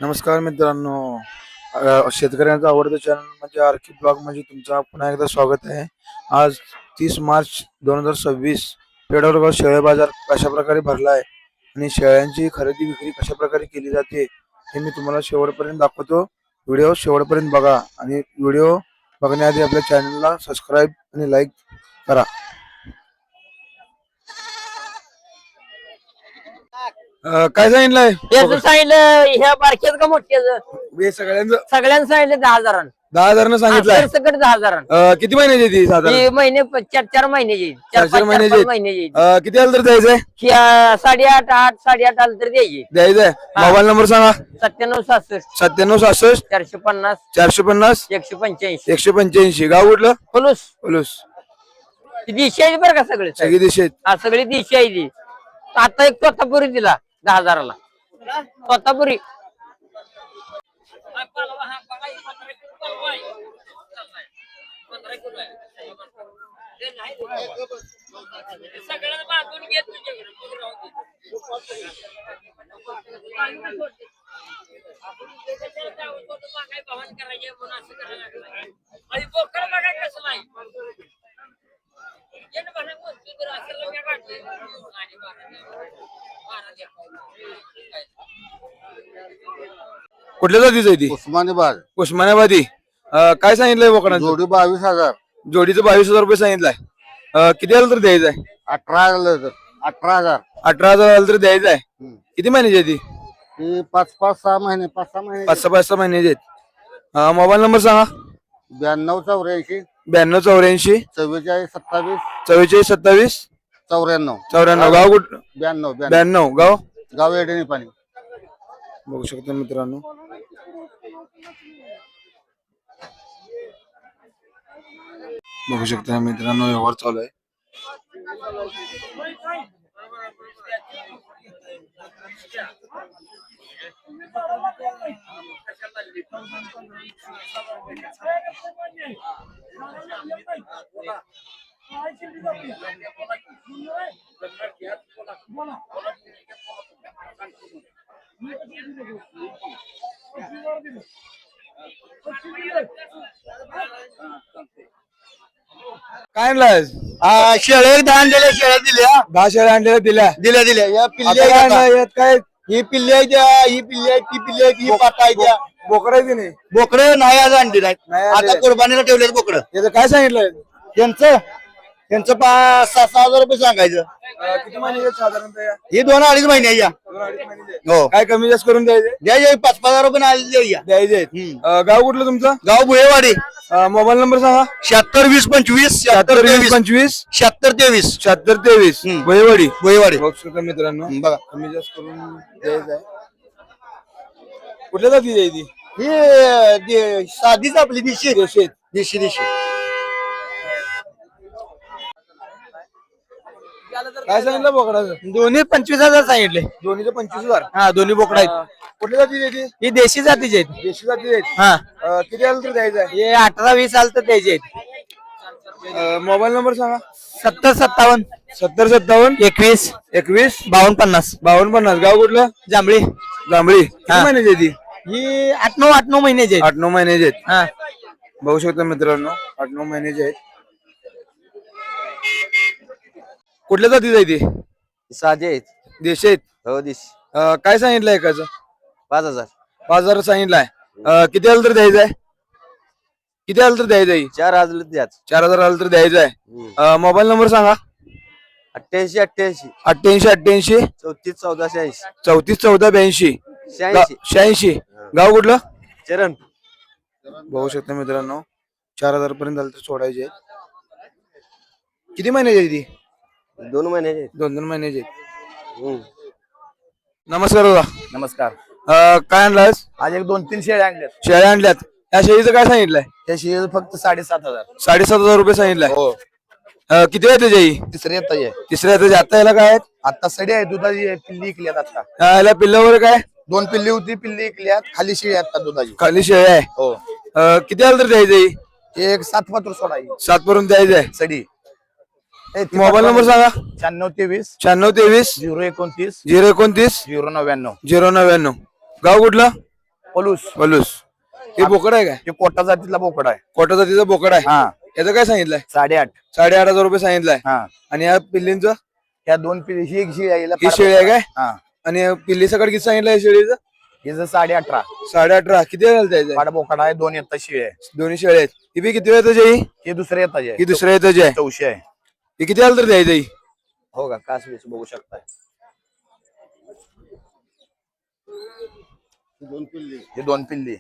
नमस्कार मित्रांनो. शेतकऱ्यांचा आवडतं चॅनल म्हणजे आरकी ब्लॉग मध्ये तुमचा पुन्हा एकदा स्वागत आहे. आज 30 मार्च 2026 पेडगाव शेळ्या बाजार कशा प्रकारे भरला आहे आणि शेळ्यांची खरेदी विक्री कशा प्रकारे केली जाते हे मी तुम्हाला शेवटपर्यंत दाखवतो. व्हिडिओ शेवटपर्यंत बघा आणि व्हिडिओ बघण्याआधी आपल्या चॅनलला सबस्क्राईब आणि लाईक करा. काय सांगितलंय याचं सांगितलं ह्या बारक्यात का मोठ्याच सगळ्यांचं? सगळ्यांना सांगितलं 10,000 10,000 सांगितलंय. सकट 10,000 किती महिन्याची ती साधारण? महिने 4 महिन्याची चार 4-5 महिन्याची? महिन्याची किती आलं तर द्यायचंय? 8.5 8.5 आलं तर द्यायची. द्यायचंय. मोबाईल नंबर सांगा. 97 67 97 67 450 450 185 185. गाव कुठलं? फुलूस पोलूस. दिशी आहे बरं का सगळे सगळी दिशेत. हा सगळी दिशी आहे ती. आता एक तोतापुरी दिला 10,000ला तोतापुरी. सगळ्यांना मागून घेत कुठल्या जातीचं आहे ती? उस्मानाबाद उस्मानाबादी. काय सांगितलंय बोकडांचं? जोडी 22,000 जोडीचं 22,000 रुपये सांगितलंय. किती आलं तर द्यायचंय? 18,000 18,000 18,000 आलं तर द्यायचंय. किती महिन्याची आहे ती? ही 5-6 महिने 5-6 महिने 5-6 महिन्याची आहेत. मोबाईल नंबर सांगा. 92 84 92 84 44 27 44 27 94 94. गाव कुठं? 92 92. गाव गाव एडणी पाणी. बघू शकता मित्रांनो. बघू शकता मित्रांनो व्यवहार चालू आहे. काय आणलाय? शेळ्या 10 दिल्या शेळ्या दिल्या 10 शेळ्या आणलेल्या दिल्या. दिल्या दिल्या या आता पिल्ल्या काय आहेत आणलंय? आता. यात काय ही पिल्ल्या आहेत त्या, ही पिल्ल्या आहेत, ती पिल्ल्या आहेत, ही पाटा आहेत त्या. बोकड आहे की नाही? बोकडं नाही आज आणली नाहीत. नाही आणली. आता कुर्बानीला ठेवलेत बोकडं. याचं काय सांगितलंय? त्यांचं 5-6 हजार रुपये सांगायचं. किती महिने साधारणतः या? ही 2-2.5 महिने या. 2-2.5 महिने. हो काय कमी जास्त करून द्यायचे? द्यायचे 5-5 रुपये आले द्यायच्या. द्यायचे. गाव कुठलं तुमचं? गाव बुहेवाडी. मोबाईल नंबर सांगा. 76 20 25 76 76 25 76 23 76 23. हम्म. बहिवाडी. बुहेवाडी. बघू शकता मित्रांनो. बघा कमी जास्त करून द्यायचं आहे. कुठल्या जाती द्यायची? ही साधीच आपली दिशी देशीत. दिशी दिशी. काय सांगितलं बोकडाचं? दोन्ही 25,000 सांगितले. दोन्हीचं 25,000. हा दोन्ही बोकडा आहेत. कुठल्या जाती द्यायची? ही देशी जातीचे आहेत. देशी जाती द्यायची. हा किती आलं तर द्यायचं आहे? हे 18-20 आलं तर द्यायचे आहेत. मोबाईल नंबर सांगा. 70 57 70 57 21 21 52 50 52 50. गाव कुठलं? जांभळी. जांभळी. किती हा. महिन्याची आहे ती? ही 8-9 महिन्याचे आहेत. 8-9 महिन्याची आहेत. हा बघू शकता मित्रांनो 8-9 महिन्याचे आहेत. कुठल्या जातीच आहे ती? साधे आहेत. देशी आहेत. हो दिस काय सांगितलं एकाचं? 5,000 5,000 सांगितलंय. किती आलं तर द्यायचंय? किती आलं तर द्यायचंय? 4,000 द्याच. 4,000 आलं तर द्यायचंय. मोबाईल नंबर सांगा. 88 88 88 88 34 14 34 14 82 86 86. गाव कुठलं? चरण. बघू शकता मित्रांनो 4,000 पर्यंत आलं तर सोडायचे. किती महिन्याची आहे ती? 2 महिन्याचे. 2-2 महिन्याची आहेत. नमस्कार दादा. नमस्कार. काय आणलायस? आज एक 2-3 शेळ्या आणल्यात. शेळ्या आणल्यात. या शेळीचं काय सांगितलंय? त्याशी फक्त 7,500. 7,500 रुपये सांगितलंय. हो किती आहे त्याची? तिसरी येत आहे. तिसऱ्या त्याची आता याला काय आहेत? आता सडी आहे दुधाची पिल्ली इकल्यात आता. याला पिल्ला वगैरे काय? 2 पिल्ली होती पिल्ली इकल्यात. खाली शेळी आता दुधाची. खाली शेळ्या आहे. हो किती आलं तर द्यायचंय? एक 7 पात्र सोडायची 7 पर्यंत द्यायचंय. सडी. मोबाईल नंबर सांगा. 96 23 96 23 029 029 099. 099. गाव कुठलं? पलूस पलूस हे बोकड आहे काय? हे कोटा जातीतला बोकड आहे. कोटा जातीचा बोकड आहे. हा याचं काय सांगितलंय? 8.5. 8,500 रुपये सांगितलंय. हा आणि या पिल्लींचं? ह्या 2 पिल्ली ही एक शेळी आहे, हिला ही पाडा शेळी आहे काय? हा आणि पिल्ली सकट किती सांगितलंय शेळीचं? हिचं 18.5. 18.5. किती वेळ द्यायचं? पाडा बोकड आहे, 2 येतात शेळी आहे. दोन्ही शेळी आहेत. ही बी किती वेळ त्याची? ही दुसऱ्या येतात ही दुसऱ्या येताची आहे. चौशी आहे. ही किती आलं तर द्यायचं ही? हो का कास बीस बघू शकताय. हे 2 पिल्ली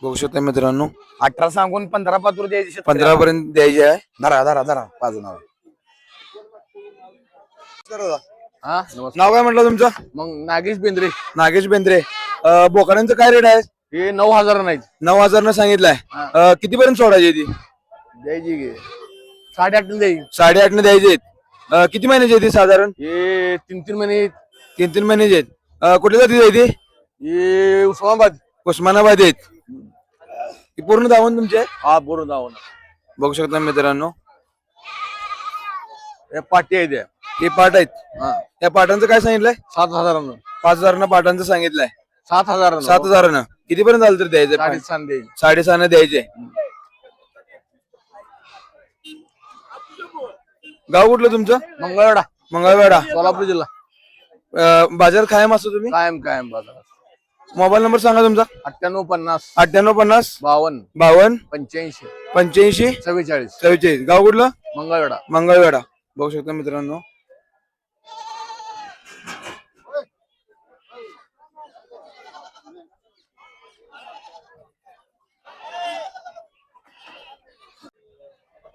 बघू शकता मित्रांनो. 18 सांगून 15 पातूर द्यायची. 15 पर्यंत द्यायची आहे. धरा धरा धरा पाजून हवं. हा नाव काय म्हटलं तुमचं? मग नागेश बेंद्रे नागेश बेंद्रे. बोकडांचं काय रेट आहे? हे 9,000 नाही 9,000 न सांगितलंय. किती पर्यंत सोडायची ती? द्यायची गे 8.5 द्यायची. 8.5 न द्यायची आहेत. किती महिन्याची आहे ती साधारण? हे 3 महिने 3 महिन्याची आहेत. कुठल्या जाती आहे ती? हे उस्मानाबाद. उस्मानाबाद आहेत. ही पूर्ण धावून तुमचे? हा पूर्ण जाऊन बघू शकता मित्रांनो. हे पाटी आहे त्या. हे पाट आहेत. हा या पाटांचं काय सांगितलंय? 7,000 5,000 न पाटांचं सांगितलंय. 7,000 7,000 न किती पर्यंत आलं तर द्यायचं? 3.5 द्यायची. 6.5 न द्यायचे. गाव कुठलं तुमचं? मंगळवेढा मंगळवेढा. सोलापूर जिल्हा. बाजार कायम असतो तुम्ही? कायम कायम बाजार. मोबाईल नंबर सांगा तुमचा. 9850 9850 52 52 85 85 44. 44. गाव कुठलं? मंगळवेढा. मंगळवेढा. बघू शकता मित्रांनो.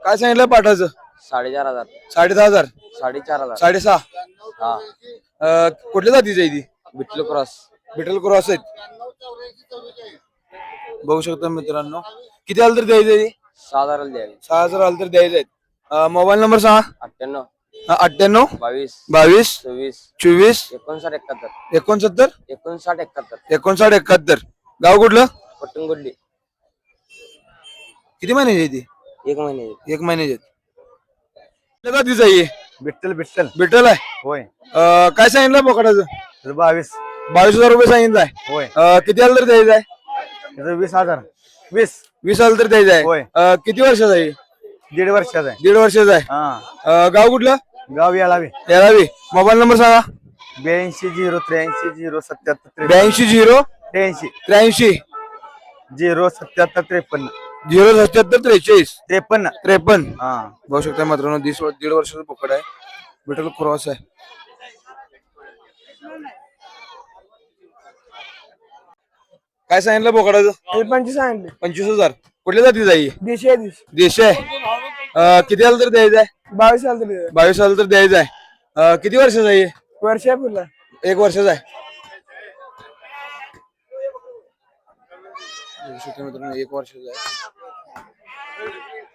काय सांगितलं पाठाचं? 4,500 6,500 4,500 6.5. हा कुठल्या जातीची आहे ती? बिटलो क्रॉस. बिटल क्रॉस आहेत. बघू शकता मित्रांनो. किती आलं तर द्यायचं आहे? 6,000 द्यावी. 6,000 आलं तर द्यायचं आहे. मोबाईल नंबर सांगा. 98 98 22 22 24 24 59 71 69 59 71 59 71. गाव कुठलं? पट्टणगुड्डी. किती महिन्याची आहे ती? 1 महिने. 1 महिन्याची आहेत. कुठल्या जातीचं आहे? बिट्टल बिट्टल बिटल आहे. होय. काय सांगितलं बोकडाचं? 22 22,000 रुपये सांगितलंय. होय. किती आलं तर द्यायचं आहे? त्याचं 20,000 20 20 आलं तर द्यायचं होय. आहे. किती वर्षाचा आहे? 1.5 वर्षाचा आहे. 1.5 वर्षाचा आहे. हा गाव कुठलं? गाव यालावी. यालावी. मोबाईल नंबर सांगा. 82 0 83 0 77 82 0 83 83 0 77 53 077 43 53. 53. हा बघू शकता मित्रांनो. 1.5 वर्षाचा बोकड आहे. बिटल क्रॉस आहे. काय सांगितलं बोकडाचं? 25,000. कुठल्या जाती जाई? देशी आहे. किती आलं तर द्यायचं आहे? 22 आलं तर द्यायचं आहे. किती वर्षाचा आहे? 1 वर्षाचा आहे. बघू शकता मित्रांनो 1 वर्षाचा आहे.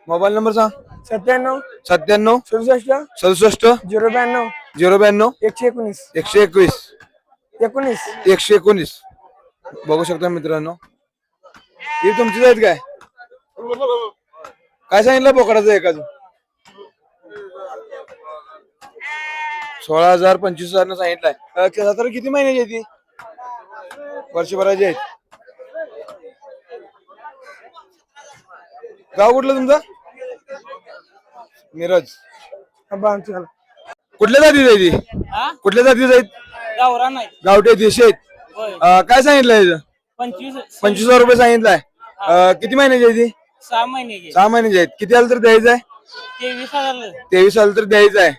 मोबाईल नंबर सांग. 97 97 67 67 092 092 119 121 19. 119. बघू शकता मित्रांनो. ही तुमचीच आहेत काय? काय सांगितलं बोकडाचं एकाच? 16,000 25,000 सांगितलंय. साधारण किती महिन्याची आहे ती? वर्षभराची आहेत. गाव कुठलं तुमचं? मिरज. कुठल्या जातीच आहे ती? कुठल्या जातीच आहेत? गावरान आहे. गावठी देशी आहेत. काय सांगितलंय याचं? 25,000 रुपये सांगितलंय. किती महिन्याची आहे ती? 6 महिने 6 महिन्याची आहेत. किती आलं तर द्यायचं आहे? 23,000. 23 आलं तर द्यायचं आहे.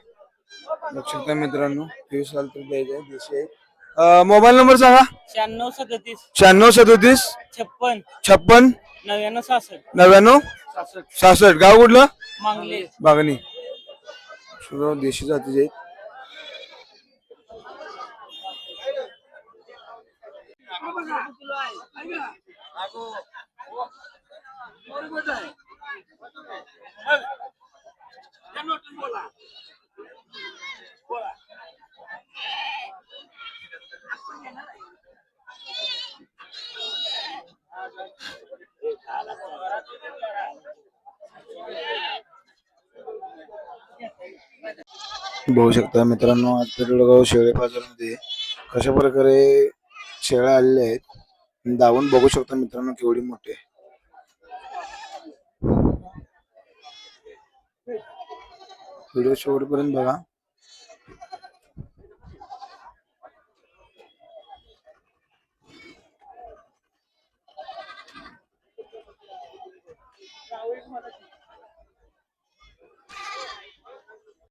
लक्षात मित्रांनो 23 आलं तर द्यायचं आहे. देशी आहे. मोबाईल नंबर सांगा. 96 37 96 37 56 56 99 66 99 66. गाव कुठलं? मांगले. बागणी. सगळं देशी जातीचे आहेत. बघू शकता मित्रांनो आज पेठवडगाव शेळे बाजारामध्ये कशा प्रकारे शेळ्या आलेल्या आहेत दावून बघू शकता मित्रांनो केवढी मोठी आहे. व्हिडिओ शेवटपर्यंत बघा.